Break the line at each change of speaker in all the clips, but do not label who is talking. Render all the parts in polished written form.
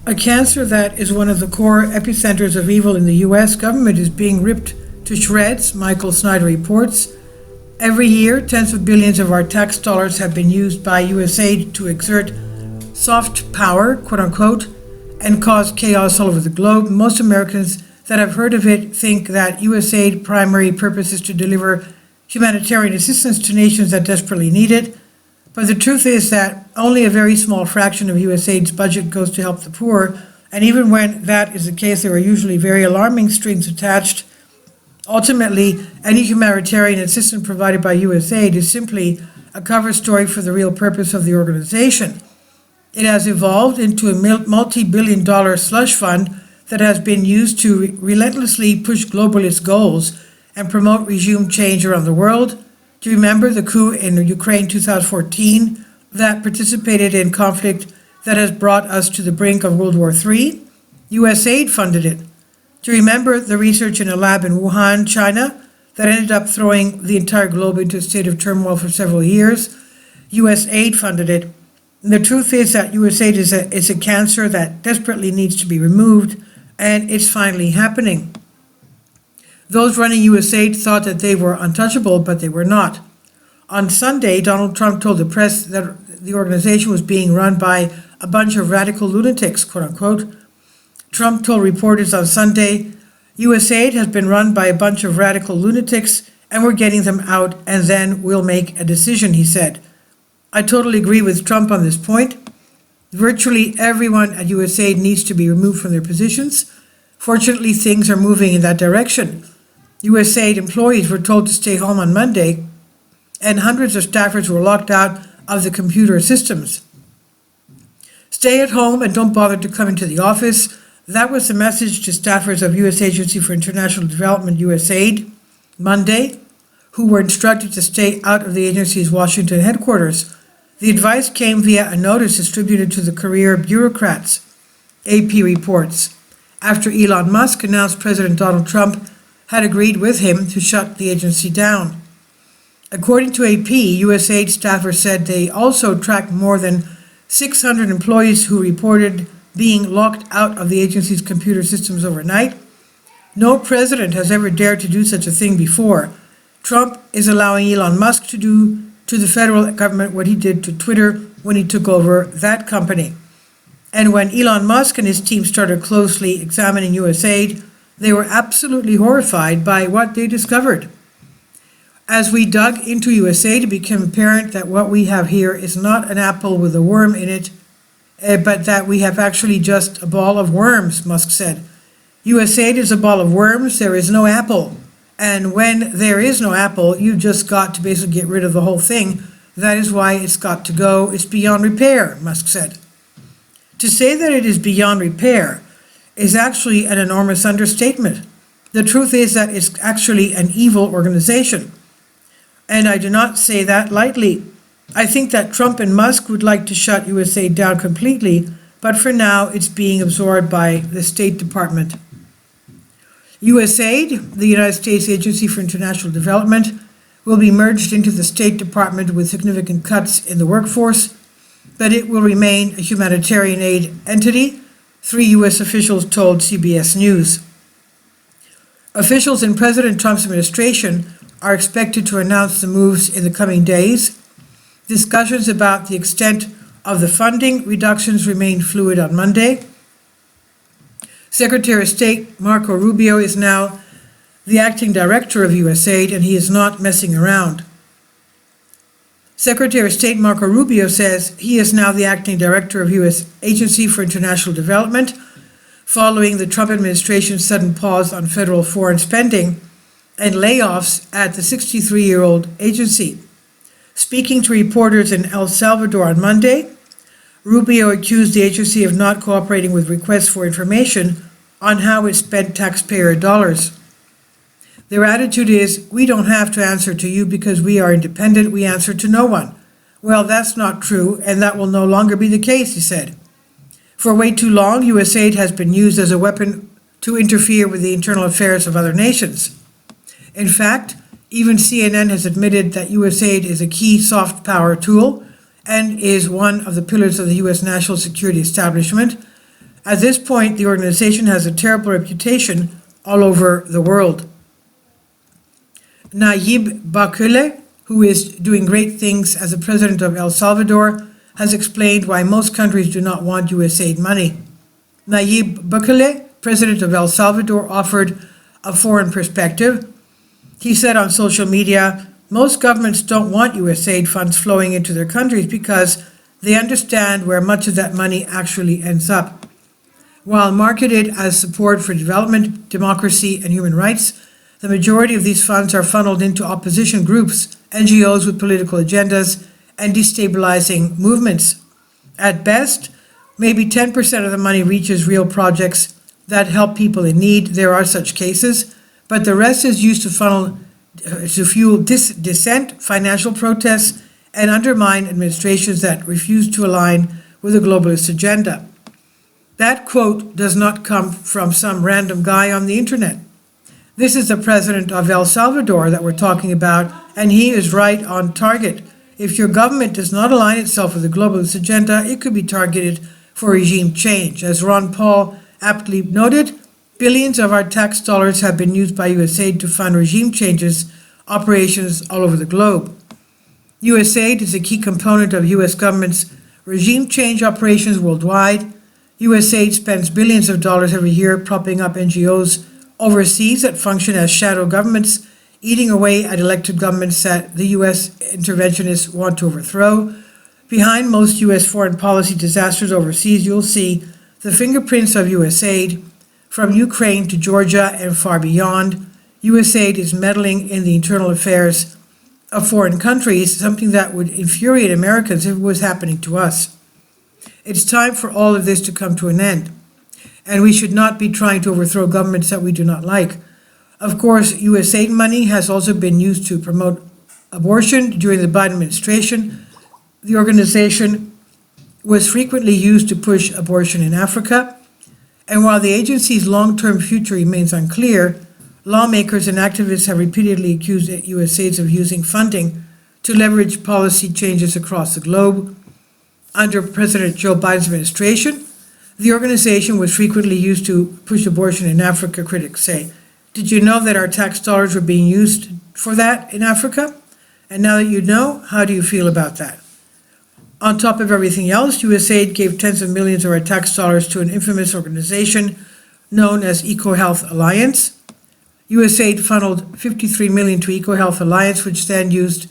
A cancer that is one of the core epicenters of evil in the U.S. government is being ripped to shreds, Michael Snyder reports. Every year, tens of billions of our tax dollars have been used by USAID to exert soft power, quote unquote, and cause chaos all over the globe. Most Americans that have heard of it think that USAID primary purpose is to deliver humanitarian assistance to nations that desperately need it. But the truth is that only a very small fraction of USAID's budget goes to help the poor, and even when that is the case, there are usually very alarming strings attached. Ultimately, any humanitarian assistance provided by USAID is simply a cover story for the real purpose of the organization. It has evolved into a multi-billion-dollar slush fund that has been used to relentlessly push globalist goals and promote regime change around the world. Do you remember the coup in Ukraine 2014 that participated in conflict that has brought us to the brink of World War III? USAID funded it. Do you remember the research in a lab in Wuhan, China, that ended up throwing the entire globe into a state of turmoil for several years? USAID funded it. And the truth is that USAID is a cancer that desperately needs to be removed, and it's finally happening. Those running USAID thought that they were untouchable, but they were not. On Sunday, Donald Trump told the press that the organization was being run by a bunch of radical lunatics, quote unquote. Trump told reporters on Sunday, USAID has been run by a bunch of radical lunatics, and we're getting them out, and then we'll make a decision, he said. I totally agree with Trump on this point. Virtually everyone at USAID needs to be removed from their positions. Fortunately, things are moving in that direction. USAID employees were told to stay home on Monday, and hundreds of staffers were locked out of the computer systems. Stay at home and don't bother to come into the office. That was the message to staffers of U.S. Agency for International Development, USAID, Monday, who were instructed to stay out of the agency's Washington headquarters. The advice came via a notice distributed to the career bureaucrats, AP reports, after Elon Musk announced President Donald Trump had agreed with him to shut the agency down. According to AP, USAID staffers said they also tracked more than 600 employees who reported being locked out of the agency's computer systems overnight. No president has ever dared to do such a thing before. Trump is allowing Elon Musk to do to the federal government what he did to Twitter when he took over that company. And when Elon Musk and his team started closely examining USAID, they were absolutely horrified by what they discovered. As we dug into USAID, it became apparent that what we have here is not an apple with a worm in it, but that we have actually just a ball of worms, Musk said. USAID is a ball of worms, there is no apple. And when there is no apple, you've just got to basically get rid of the whole thing. That is why it's got to go. It's beyond repair, Musk said. To say that it is beyond repair is actually an enormous understatement. The truth is that it's actually an evil organization. And I do not say that lightly. I think that Trump and Musk would like to shut USAID down completely, but for now it's being absorbed by the State Department. USAID, the United States Agency for International Development, will be merged into the State Department with significant cuts in the workforce, but it will remain a humanitarian aid entity, 3 U.S. officials told CBS News. Officials in President Trump's administration are expected to announce the moves in the coming days. Discussions about the extent of the funding reductions remain fluid on Monday. Secretary of State Marco Rubio is now the acting director of USAID, and he is not messing around. Secretary of State Marco Rubio says he is now the acting director of U.S. Agency for International Development, following the Trump administration's sudden pause on federal foreign spending and layoffs at the 63-year-old agency. Speaking to reporters in El Salvador on Monday, Rubio accused the agency of not cooperating with requests for information on how it spent taxpayer dollars. Their attitude is, we don't have to answer to you because we are independent, we answer to no one. Well, that's not true, and that will no longer be the case, he said. For way too long, USAID has been used as a weapon to interfere with the internal affairs of other nations. In fact, even CNN has admitted that USAID is a key soft power tool and is one of the pillars of the U.S. national security establishment. At this point, the organization has a terrible reputation all over the world. Nayib Bukele, who is doing great things as the president of El Salvador, has explained why most countries do not want USAID money. Nayib Bukele, president of El Salvador, offered a foreign perspective. He said on social media, most governments don't want USAID funds flowing into their countries because they understand where much of that money actually ends up. While marketed as support for development, democracy, and human rights, the majority of these funds are funneled into opposition groups, NGOs with political agendas, and destabilizing movements. At best, maybe 10% of the money reaches real projects that help people in need. There are such cases, but the rest is used to fuel dissent, financial protests, and undermine administrations that refuse to align with a globalist agenda. That quote does not come from some random guy on the internet. This is the president of El Salvador that we're talking about, and he is right on target. If your government does not align itself with the globalist agenda, it could be targeted for regime change. As Ron Paul aptly noted, billions of our tax dollars have been used by USAID to fund regime changes operations all over the globe. USAID is a key component of U.S. government's regime change operations worldwide. USAID spends billions of dollars every year propping up NGOs overseas that function as shadow governments, eating away at elected governments that the U.S. interventionists want to overthrow. Behind most U.S. foreign policy disasters overseas, you'll see the fingerprints of USAID. From Ukraine to Georgia and far beyond, USAID is meddling in the internal affairs of foreign countries, something that would infuriate Americans if it was happening to us. It's time for all of this to come to an end, and we should not be trying to overthrow governments that we do not like. Of course, USAID money has also been used to promote abortion during the Biden administration. The organization was frequently used to push abortion in Africa, and while the agency's long-term future remains unclear, lawmakers and activists have repeatedly accused USAID of using funding to leverage policy changes across the globe. Under President Joe Biden's administration, the organization was frequently used to push abortion in Africa, critics say. Did you know that our tax dollars were being used for that in Africa? And now that you know, how do you feel about that? On top of everything else, USAID gave tens of millions of our tax dollars to an infamous organization known as EcoHealth Alliance. USAID funneled $53 million to EcoHealth Alliance, which then used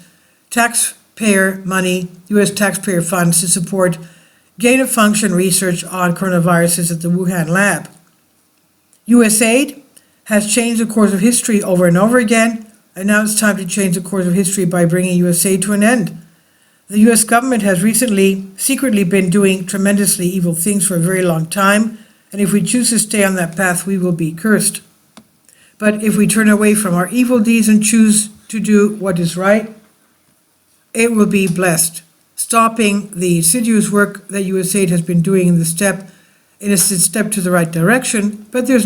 taxpayer money, U.S. taxpayer funds, to support gain-of-function research on coronaviruses at the Wuhan lab. USAID has changed the course of history over and over again, and now it's time to change the course of history by bringing USAID to an end. The U.S. government has recently secretly been doing tremendously evil things for a very long time, and if we choose to stay on that path, we will be cursed. But if we turn away from our evil deeds and choose to do what is right, it will be blessed, stopping the insidious work that USAID has been doing in a step to the right direction. But there's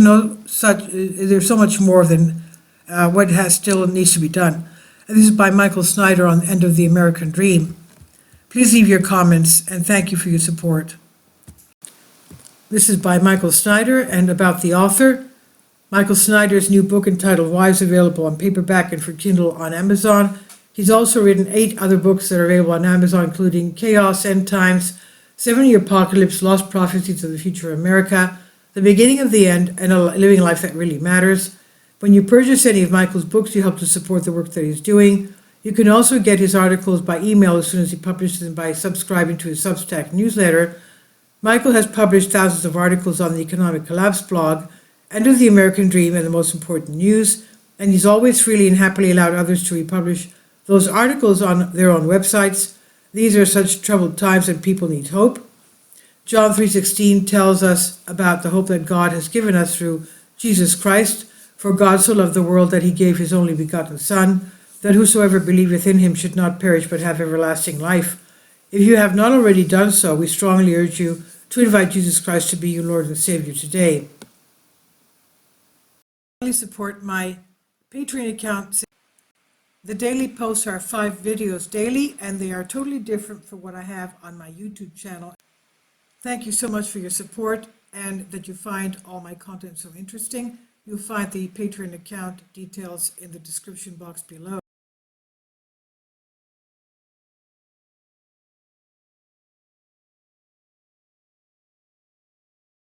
so much more than what still needs to be done. And this is by Michael Snyder on the End of the American Dream. Please leave your comments, and thank you for your support. This is by Michael Snyder, and about the author. Michael Snyder's new book entitled Why is available on paperback and for Kindle on Amazon. He's also written 8 other books that are available on Amazon, including Chaos, End Times, 7-Year Apocalypse, Lost Prophecies of the Future of America, The Beginning of the End, and Living a Life That Really Matters. When you purchase any of Michael's books, you help to support the work that he's doing. You can also get his articles by email as soon as he publishes them by subscribing to his Substack newsletter. Michael has published thousands of articles on the Economic Collapse blog, End of the American Dream, and the Most Important News, and he's always freely and happily allowed others to republish those articles on their own websites. These are such troubled times and people need hope. John 3:16 tells us about the hope that God has given us through Jesus Christ. For God so loved the world that he gave his only begotten Son, that whosoever believeth in him should not perish but have everlasting life. If you have not already done so, we strongly urge you to invite Jesus Christ to be your Lord and Savior today. Please support my Patreon account. The daily posts are 5 videos daily, and they are totally different from what I have on my YouTube channel. Thank you so much for your support, and that you find all my content so interesting. You'll find the Patreon account details in the description box below.